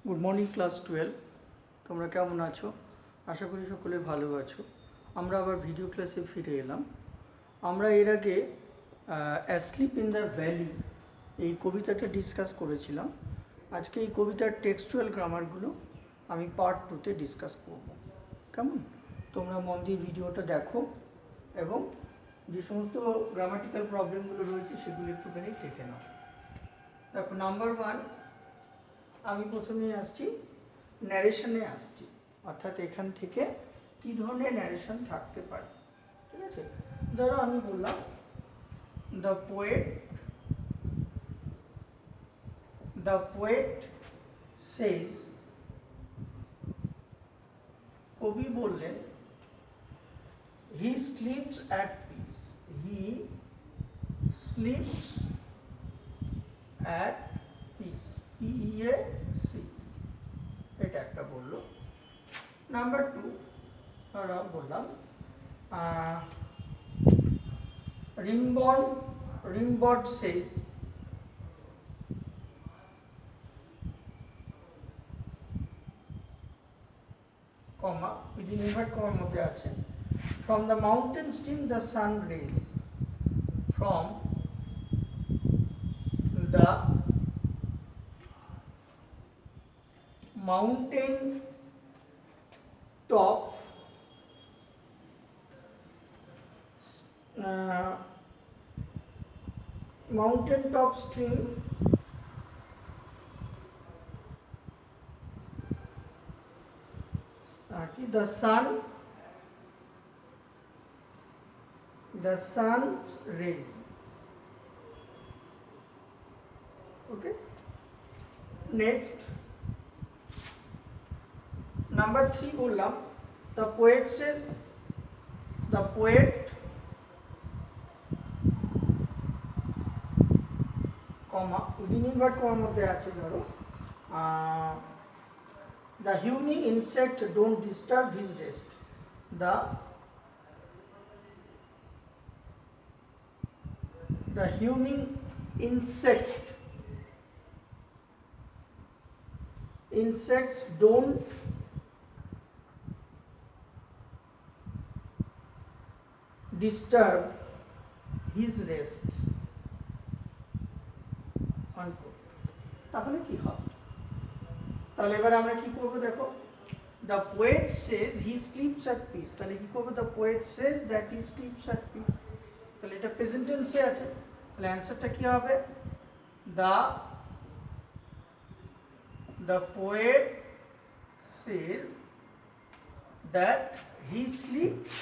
Good morning class 12। তোমরা কেমন আছো? আশা করি সকলে ভালো আছো। আমরা আবার ভিডিও ক্লাসে ফিরে এলাম। আমরা এর আগে অ্যাসলিপ ইন দ্য ভ্যালি এই কবিতাটা ডিসকাস করেছিলাম। আজকে এই কবিতার টেক্সচুয়াল গ্রামারগুলো আমি পার্ট 2তে ডিসকাস করব। কেমন? তোমরা মন দিয়ে ভিডিওটা দেখো এবং যে সমস্ত গ্রামাটিক্যাল প্রবলেমগুলো রয়েছে সেগুলো একটুখানি দেখে নাও। দেখো, নাম্বার 1, আমি প্রথমে আসছি ন্যারেশনে আসছি, অর্থাৎ এখান থেকে কি ধরনের ন্যারেশন থাকতে পারে। ঠিক আছে, ধরো আমি বললাম দ্য পোয়েট সেজ, কবি বললেন হি slips at peace, he slips at peace, PEAC, এটা একটা বললো। নাম্বার 2 বললাম রিংবর্ড সেজ, কমা উইদিন ইনভার্ট কমার মধ্যে আছে, from the mountain stream the sun rays, from the mountain top stream the sun's rays. Okay, next number 3 বললাম the poet says, the poet comma within invert comma মধ্যে আছে, ধরো the humming insect don't disturb his rest, the humming insects don't disturb his rest, তাহলে কি হবে? তাহলে এবার আমরা কি করব, দেখো, the poet says he sleeps at peace, তাহলে কি করব, the poet says that he sleeps at peace, তাহলে এটা প্রেজেন্ট টেন্সে আছে, তাহলে অ্যানসারটা কি হবে, the poet says that he sleeps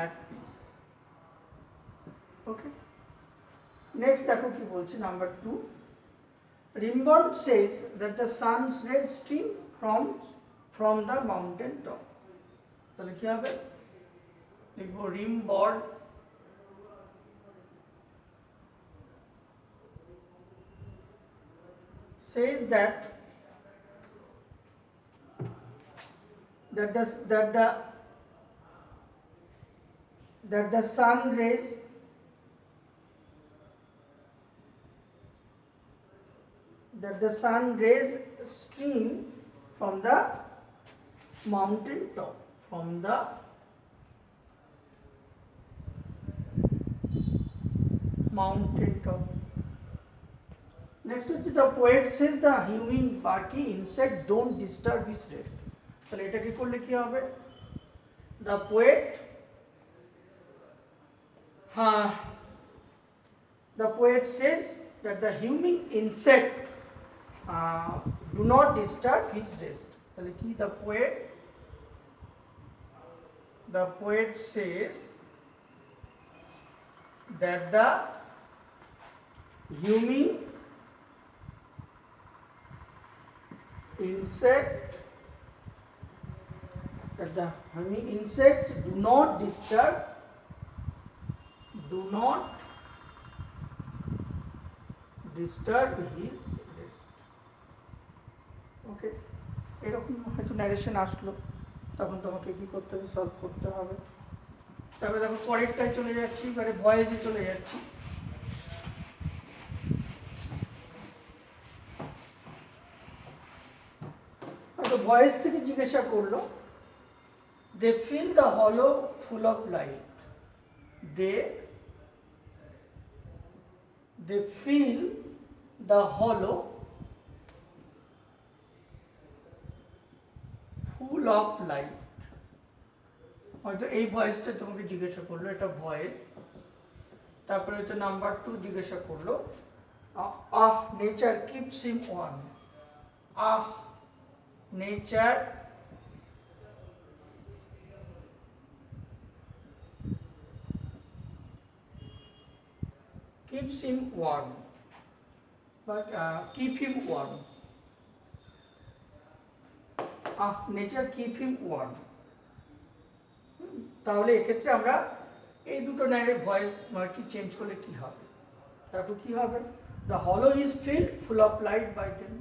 at peace. Okay, next দেখো কি বলছে, number 2, Rimbaud says that the sun's rays stream from the mountain top, তাহলে কি হবে, লিখবো Rimbaud says that the sun rays stream from the mountain top, next হচ্ছে the poet says the humming barky insect don't disturb his rest, তাহলে এটা কি করলে কি হবে, the poet says that the humming insect do not disturb his rest, তাহলে কি, the poet says that the humming insects do not disturb his rest. ওকে, এরকম হয়তো ন্যারেশন আসলো, তখন তোমাকে কি করতে হবে, সলভ করতে হবে। তারপরে দেখো পরেরটায় চলে যাচ্ছি, এবারে ভয়েসে চলে যাচ্ছি। ভয়েস থেকে জিজ্ঞাসা করলো, দে fill the hollow full of light. They fill the hollow full of light. হয়তো এই ভয়েসটা তোমাকে জিজ্ঞাসা করলো, এটা ভয়েস। তারপরে হয়তো নাম্বার 2 জিজ্ঞাসা করলো, nature keeps him warm. Nature keeps him warm, but keep him warm. Nature keep him warm. তাহলে এক্ষেত্রে আমরা এই দুটো লাইনের ভয়েস মার্কি চেঞ্জ করলে কি হবে? তারপর কি হবে? The hollow is filled full of light by them.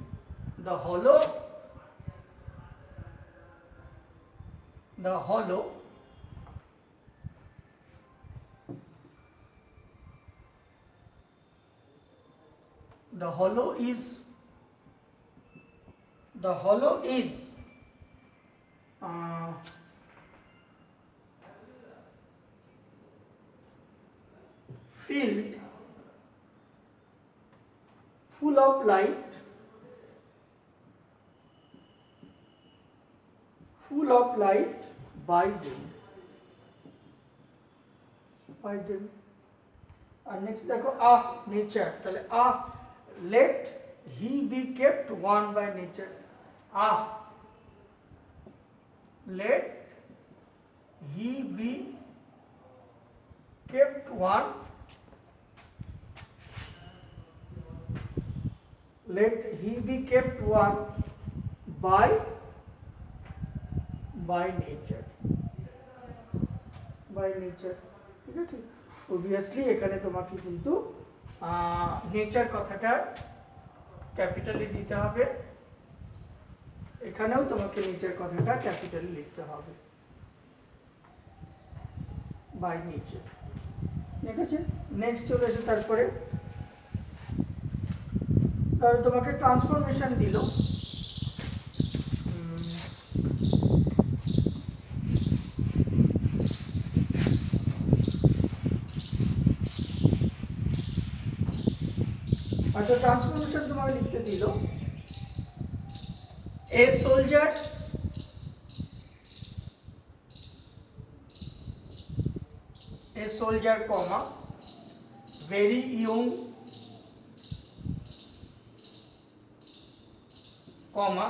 The hollow is filled full of light by them. আর নেক্সট দেখো নেচার, তাহলে let he be kept warm by nature. Let he be kept warm. Let he be kept warm by nature. ঠিক আছে? Obviously এখানে তোমাকে কিন্তু nature কথাটা ক্যাপিটালে দিতে হবে, এখানেও তোমাকে নেচার কথাটা ক্যাপিটালে লিখতে হবে, বাই নেচার। ঠিক আছে? নেক্সট চলে এসো। তারপরে তোমাকে ট্রান্সফরমেশন দিল, হয়তো ট্রান্সফরমেশন তোমাকে লিখতে দিল, এ সোলজার কমা very young comma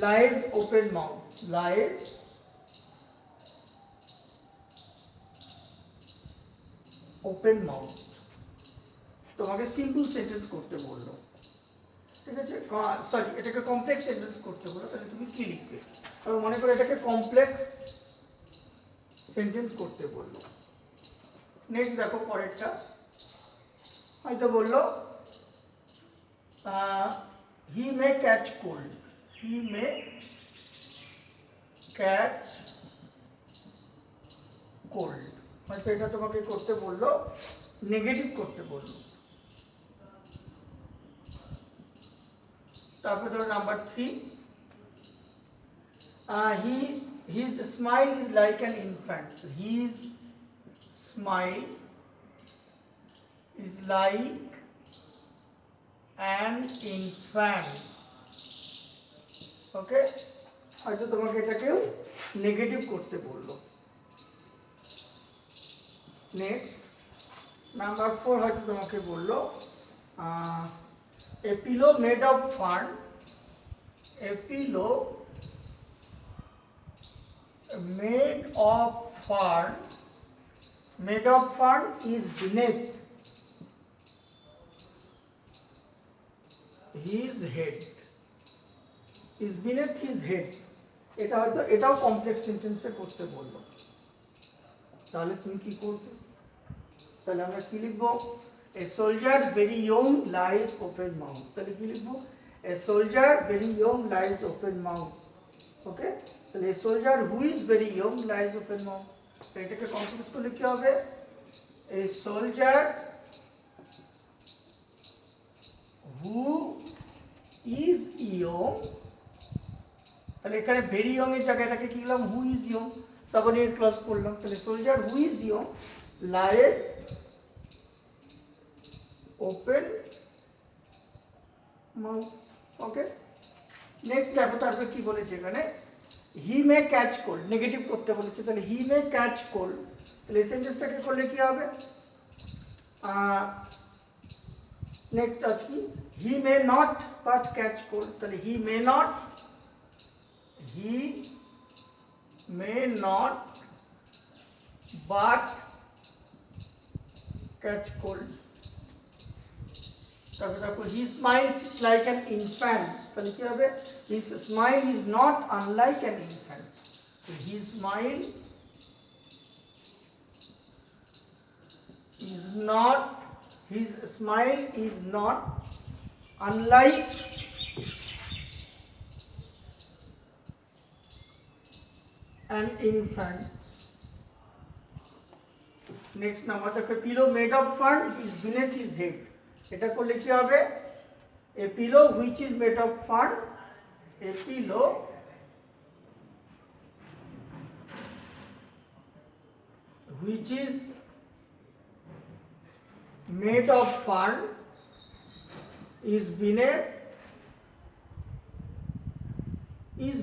lies open mouth, তোমাকে সিম্পল সেন্টেন্স করতে বললো। ঠিক আছে? সরি, এটাকে কমপ্লেক্স সেন্টেন্স করতে বললো, তাহলে তুমি কি লিখবে? আর মনে করো এটাকে কমপ্লেক্স সেন্টেন্স করতে বললো। নেক্সট দেখো পরেরটা, হয়তো বললো হি মে ক্যাচ কোল্ড। হয়তো এটা তোমাকে করতে বললো, নেগেটিভ করতে বললো। তারপরে ধরো number 3, his smile is like an infant. His smile is like an infant. ওকে? হয়তো তোমাকে এটাকেও নেগেটিভ করতে বললো। নেক্সট নাম্বার 4, হয়তো তোমাকে বললো a pillow made of fern is beneath his head. এটা হয়তো এটাও কমপ্লেক্স সেন্টেন্সে করতে বললো। তাহলে তুমি কি করবে? তাহলে আমরা কি লিখবো? A soldier very young lies open mouth. তাহলে কি লিখবো? A soldier very young lies open mouth. ওকে? তাহলে a soldier who is very young lies open mouth. এটাকে কমপ্লেক্স করলে কি হবে? A soldier who is young তাহলে এখানে ভেরি ইয়ং এর জায়গাটাকে কি লিখলাম, who is young, subordinate clause করলাম। তাহলে soldier who is young lies open mouth. Okay, next দেখো তারপরে কি বলেছে এখানে, he may catch cold, negative করতে বলেছে। তাহলে হি মে ক্যাচ কোল্ড, তাহলে এই সেন্টেন্সটাকে করলে কি হবে, নেক্সট আছে কি, he may not but catch cold. তাহলে he may not but catch cold. তারপরে দেখো he smiles like an infant, তাহলে কি হবে, his smile is not unlike an infant. His smile is not unlike an infant. Next number, the pillow made of fur is beneath his head. এটা করলে কি হবে, a pillow which is made of fur, a pillow which is made of fur is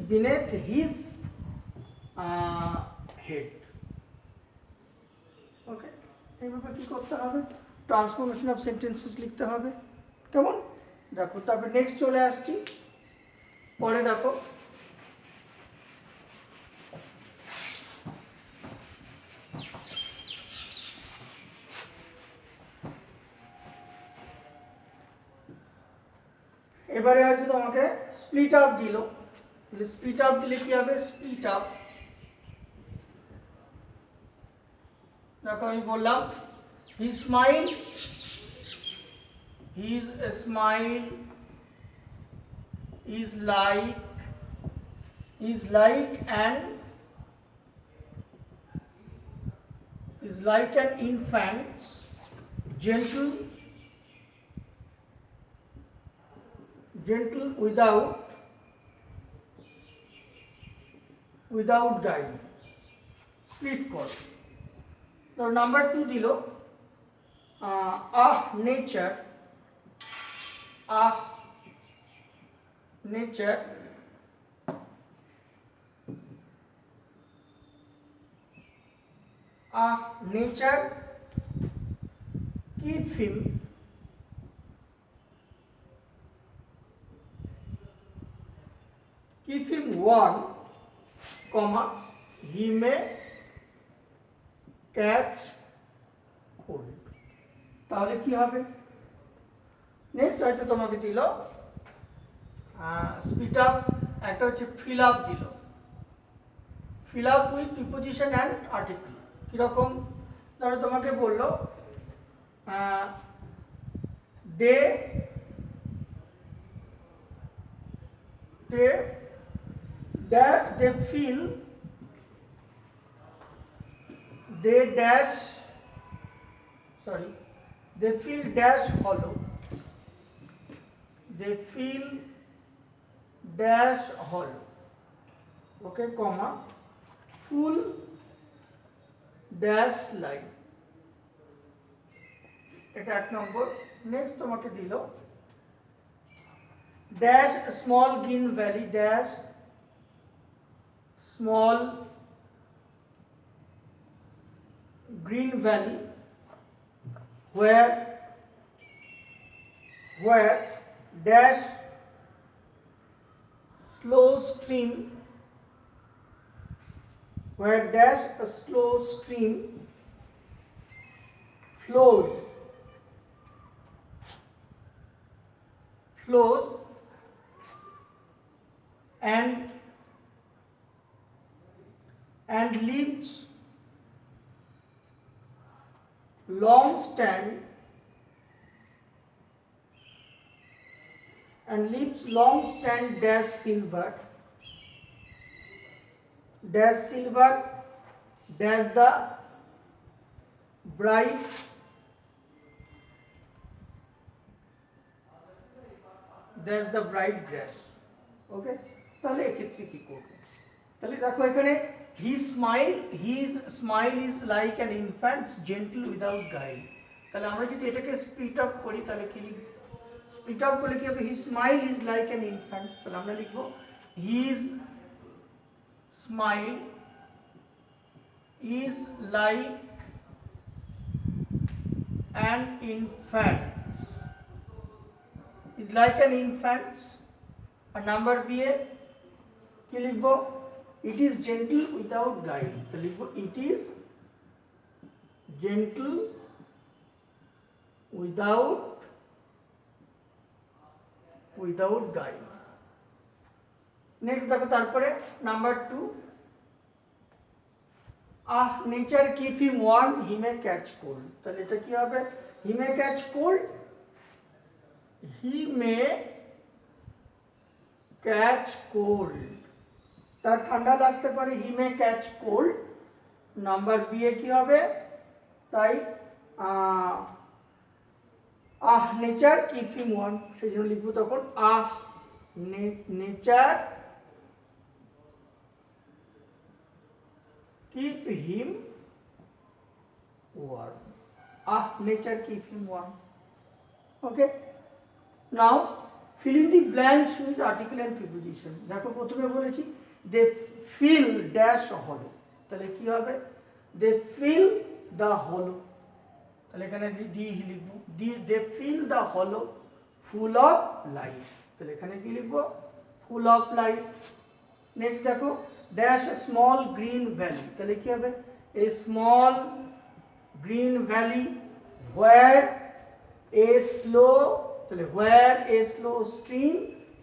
beneath his head. ওকে, এইভাবে কি করতে হবে, transformation of sentences লিখতে হবে। কেমন, দেখো তারপরে নেক্সট চলে আসছি, পরে দেখো এবারে হয়তো তোমাকে স্প্লিট আপ দিল, স্প্লিট আপ দিলে কি হবে, স্প্লিট আপ, দেখো আমি বললাম his smile is like an infant's, gentle without guile, split কর। তো নাম্বার 2 দিল, nature keep him warm, comma he may catch cold। তাহলে কি হবে, নেক্সট হয়তো তোমাকে দিল স্পিড আপ, একটা হচ্ছে ফিল আপ দিল, fill up with preposition and article. কীরকম, ধরো তোমাকে বললো they feel, they feel dash hollow, okay, comma full dash line, এটা এক নম্বর। নেক্সট তোমাকে দিল dash small green valley, dash small green valley where dash slow stream, where dash a slow stream flows and leaves long stand dash silver dash the bright grass। Okay, তাহলে এক্ষেত্রে কি করব? তাহলে দেখো এখানে his smile is like an infant gentle without guide. তাহলে আমরা যদি এটাকে স্প্লিট আপ করি তাহলে কি লিখব? স্প্লিট আপ করলে কি হবে? His smile is like an infant, তাহলে আমরা লিখব his smile is like an infant, is like an infant. আর নাম্বার বি এ কি লিখব? It is gentle without guide, তো লিখব it is gentle without guide. Next দেখো তারপরে number 2, nature keep him warm he may catch cold. তাহলে এটা কি হবে? He may catch cold, he may catch cold, তার ঠান্ডা লাগতে পারে, হি may catch cold. Number B এ কি হবে? তাই নেচার কিপ হিম ওয়ার্ম, সেই জন্য লিখবো তখন nature keep him warm, nature keep him warm. Okay, now fill in the blanks with article and preposition। দেখো প্রথমে বলেছি they fill dash hollow, তাহলে কি হবে? they fill the hollow, তাহলে এখানে দি লিখব, they fill the hollow full of light, তাহলে এখানে কি লিখব? full of light। নেক্সট দেখো dash a small green valley, তাহলে কি হবে? a small green valley where a slow, তাহলে where a slow stream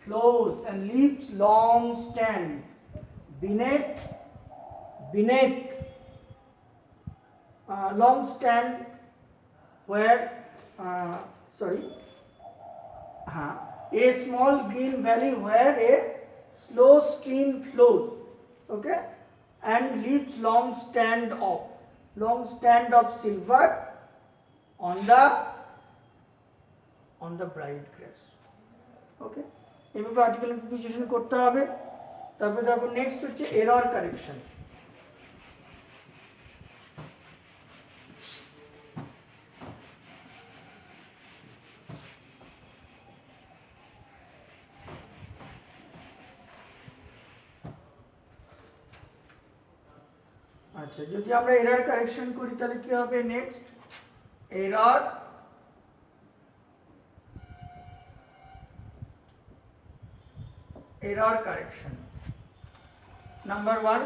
flows and leaves long stand beneath long stand where a small green valley where a slow stream flows, okay, and leaves long stand of silver on the bright grass। ওকে, এভাবে article preposition করতে হবে। তারপরে দেখো next হচ্ছে error correction. আচ্ছা, যদি আমরা error correction করি তাহলে কি হবে? Next error correction. Number 1,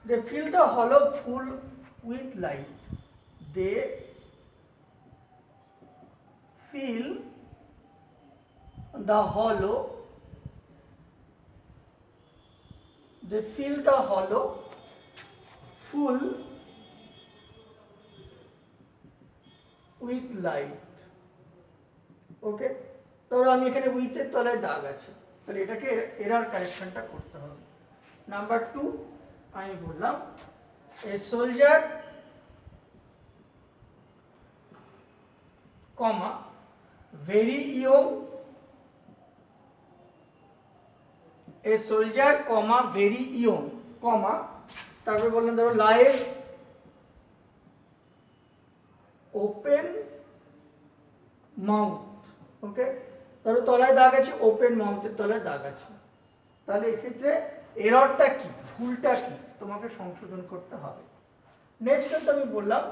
they fill the hollow full with light, they fill the hollow full with light। ওকে, ধরো আমি এখানে উইথের তলায় দাগ আছে, তাহলে এটাকে এরর কারেকশনটা করতে হবে। নাম্বার 2 আমি বললাম a soldier comma very young, a soldier comma very young comma, তারপরে বললাম ধরো লাইস ওপেন মাউথ। ওকে, ধরো তলায় দাগ আছে, ওপেন মাউথের তলায় দাগ আছে, তাহলে এক্ষেত্রে এররটা কি, ভুলটা কি, তোমাকে সংশোধন করতে হবে। নেক্সট হচ্ছে আমি বললাম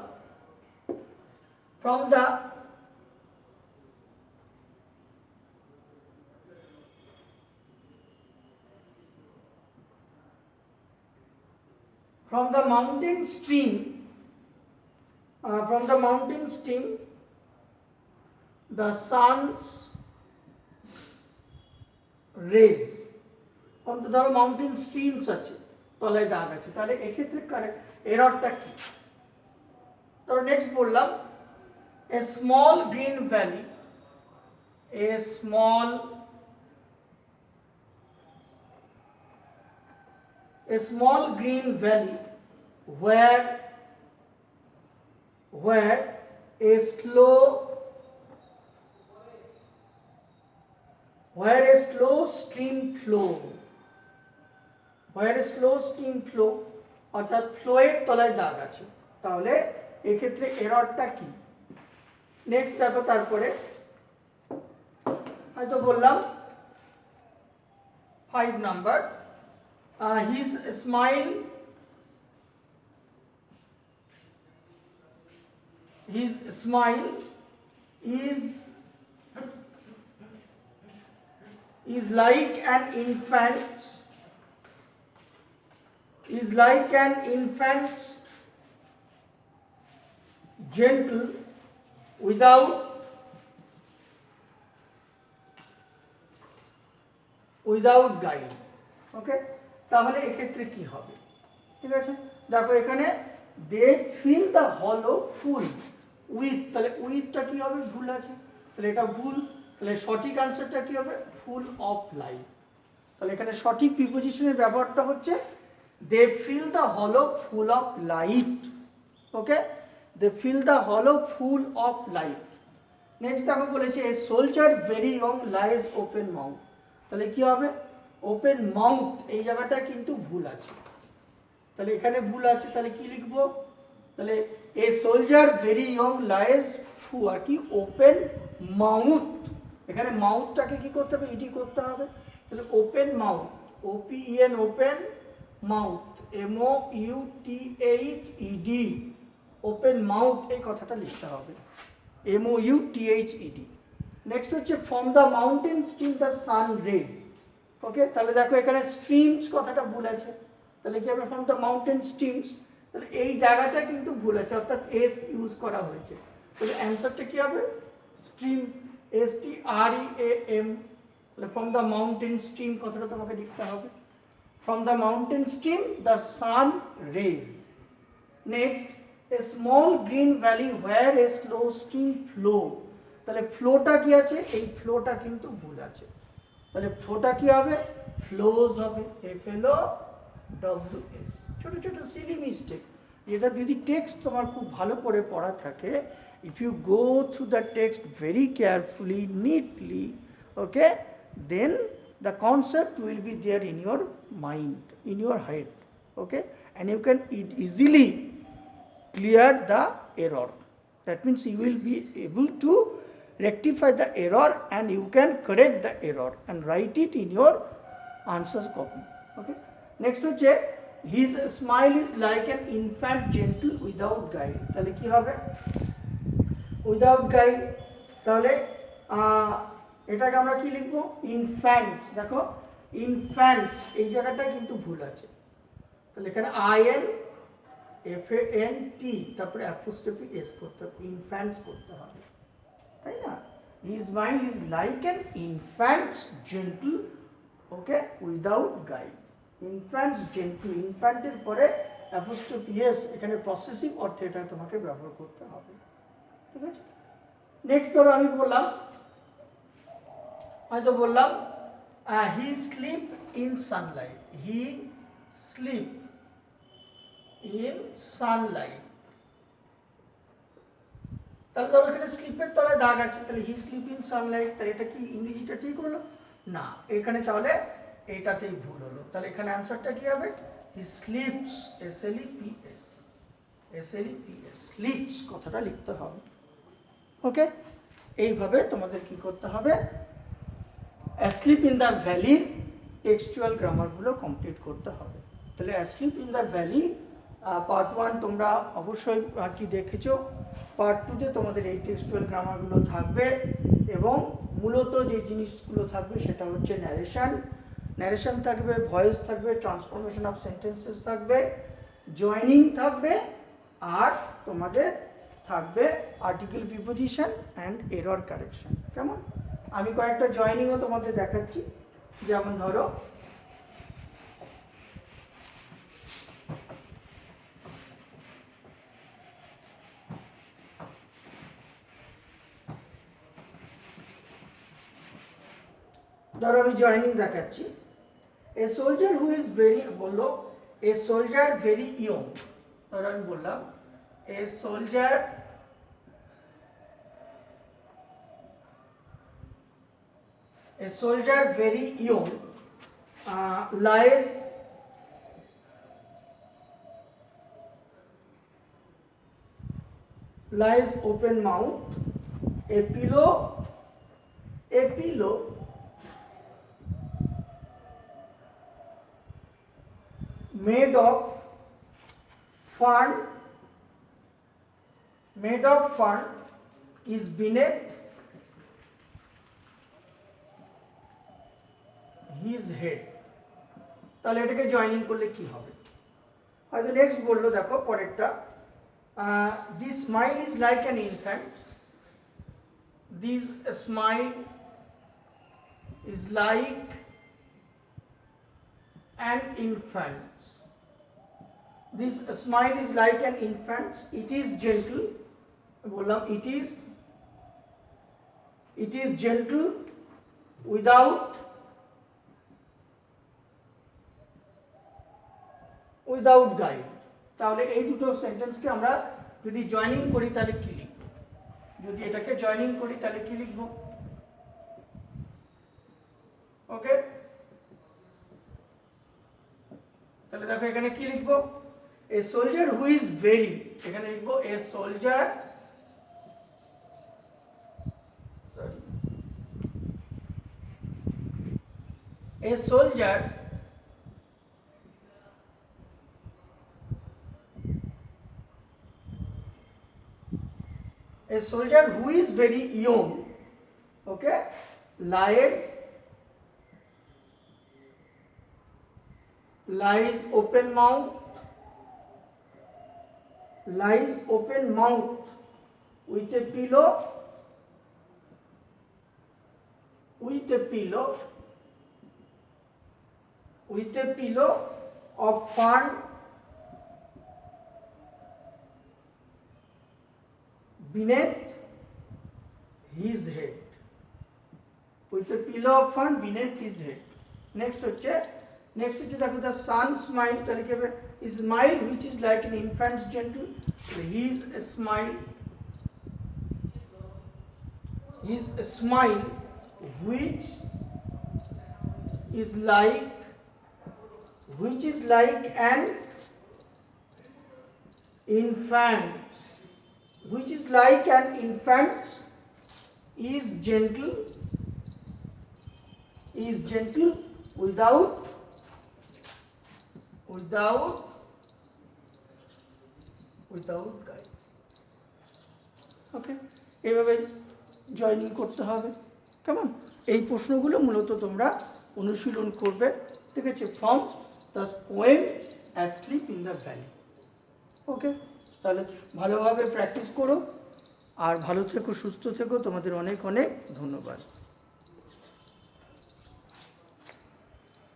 from the mountain stream the sun's rays, অন্তত ধরো মাউন্টেন স্ট্রিমস আছে, তলায় দাগ আছে, তাহলে এক্ষেত্রে কারেক্ট এররটা কি? ধরো নেক্সট বললাম a small green valley, a small green valley where a slow stream flows where slow stream flow, অর্থাৎ ফ্লোয়ের তলায় দাগ আছে, তাহলে এক্ষেত্রে এররটা কি? নেক্সট দেখো, তারপরে হয়তো বললাম 5 number, his smile is like an infant's gentle without guide. ওকে, তাহলে এক্ষেত্রে কি হবে? ঠিক আছে, দেখো এখানে দে fill the hollow full with, তাহলে উইথটা কি হবে? ভুল আছে, তাহলে এটা ভুল, তাহলে সঠিক আনসারটা কি হবে? ফুল অফ লাইট। তাহলে এখানে সঠিক প্রিপোজিশনের ব্যবহারটা হচ্ছে দে fill the hollow full of light. Okay, they fill the hollow full of light. Next দেখো বলেছে a soldier very young lies open mouth, তাহলে কি হবে? ওপেন মাউথ, এই জায়গাটা কিন্তু ভুল আছে, তাহলে এখানে ভুল আছে, তাহলে কি লিখবো? তাহলে এ সোলজার ভেরি ইয়ং লাইজ ফু আর কি ওপেন মাউথ, এখানে মাউথটাকে কি করতে হবে? ইডি করতে হবে, তাহলে open mouth, O P N open mouth, MOUTHED open mouth, এই কথাটা লিখতে হবে MOUTHED। নেক্সট হচ্ছে from the mountain stream the sun rays. Okay, তাহলে দেখো এখানে স্ট্রিমস কথাটা ভুল আছে, তাহলে কি হবে? ফ্রম দ্য মাউন্টেন স্ট্রিমস, তাহলে এই জায়গাটা কিন্তু ভুল আছে, অর্থাৎ এস ইউজ করা হয়েছে, তাহলে অ্যান্সারটা কি হবে? স্ট্রিম, STREAM, তাহলে ফ্রম দ্য মাউন্টেন স্ট্রিম কথাটা তোমাকে লিখতে হবে, from the mountain stream the sun rays. Next a small green valley where a slow stream flow, তাহলে ফ্লোটা কি আছে? এই ফ্লোটা কিন্তু ভুল আছে, তাহলে ফ্লোটা কি হবে? ফ্লোজ হবে, FLOWS। ছোট ছোট সিলি মিস্টেক, এটা যদি টেক্সট তোমার খুব ভালো করে পড়া থাকে, if you go through the text very carefully neatly, okay, then the concept will be there in your mind, in your head, okay, and you can easily clear the error. That means you will be able to rectify the error and you can correct the error and write it in your answers copy. Okay, next হচ্ছে his smile is like an infant gentle without guide, তাহলে কি হবে? Without guide, তাহলে এটাকে আমরা কি লিখবো? Infant. দেখো ইনফ্যান্ট এই জায়গাটা কিন্তু ভুল আছে, তাহলে এখানে INFANT তারপরে অ্যাপোস্ট্রফি এস করতে হবে, ইনফ্যান্টস করতে হবে, তাই না? His mind is like an infant's gentle, okay, without guide. Infant's gentle, ইনফ্যান্টের পরে অ্যাপোস্ট্রফি এস, এখানে পসেসিভ অর্থে এটা তোমাকে ব্যবহার করতে হবে, ঠিক আছে? নেক্সট ধরো আমি বললাম, হয়তো বললাম he sleep in Sunlight, he sleep in Sunlight, তাহলে ধরো এখানে স্লিপের তলায় দাগ আছে, তাহলে হি স্লিপ ইন সানলাইট, তাহলে এটা কি ইংরেজিটা ঠিক হলো না? এখানে তাহলে এইটাতেই ভুল হলো, তাহলে এখানে অ্যান্সারটা কি হবে? হি স্লিপস, SLEPS, স্লিপস কথাটা লিখতে হবে। ওকে, এইভাবে তোমাদের কি করতে হবে? অ্যাসলিপ ইন দ্য ভ্যালির টেক্সচুয়াল গ্রামারগুলো কমপ্লিট করতে হবে। তাহলে asleep in the valley part 1 তোমরা অবশ্যই আর কি দেখেছো, পার্ট 2তে তোমাদের এই টেক্সচুয়াল গ্রামারগুলো থাকবে এবং মূলত যে জিনিসগুলো থাকবে সেটা হচ্ছে ন্যারেশন থাকবে, ভয়েস থাকবে, ট্রান্সফরমেশন অফ সেন্টেন্সেস থাকবে, জয়েনিং থাকবে, আর তোমাদের থাকবে article preposition and error correction. কেমন? আমি কয়েকটা জয়েনিংও তোমাদের দেখাচ্ছি, যেমন ধরো আমি জয়েনিং দেখাচ্ছি। A soldier who is very, বললো এ সোলজার ভেরি ইয়ং, ধরো আমি বললাম a soldier very young lies lies open mouth, a pillow made of fern is beneath his head। তাহলে এটাকে জয়েনিং করলে কি হবে? হয়তো নেক্সট বললো, দেখো পরেরটা, this smile is like an infant, this smile is like an infant, this smile is like an infant, it is gentle, বললাম it is gentle without guide. তাহলে এই দুটো সেন্টেন্সকে আমরা যদি জয়েনিং করি তাহলে কি লিখব? যদি এটাকে জয়েনিং করি তাহলে কি লিখব? ওকে, তাহলে দেখো এখানে কি লিখব? A soldier who is very, এখানে লিখব a soldier a soldier who is very young, okay, lies open mouth with a pillow of fern beneath his head, with a pillow of fern beneath his head। next হচ্ছে দেখো the sun smile, তাহলে কি হবে? Smile which is like an infant's gentle, his smile which is like an infant, is gentle without guide। ওকে, এইভাবে joining করতে হবে, কেমন? এই প্রশ্নগুলো মূলত তোমরা অনুশীলন করবে, ঠিক আছে, from the poem asleep in the valley. Okay, তাহলে ভালোভাবে প্র্যাকটিস করো, আর ভালো থেকো, সুস্থ থেকো, তোমাদের অনেক অনেক ধন্যবাদ।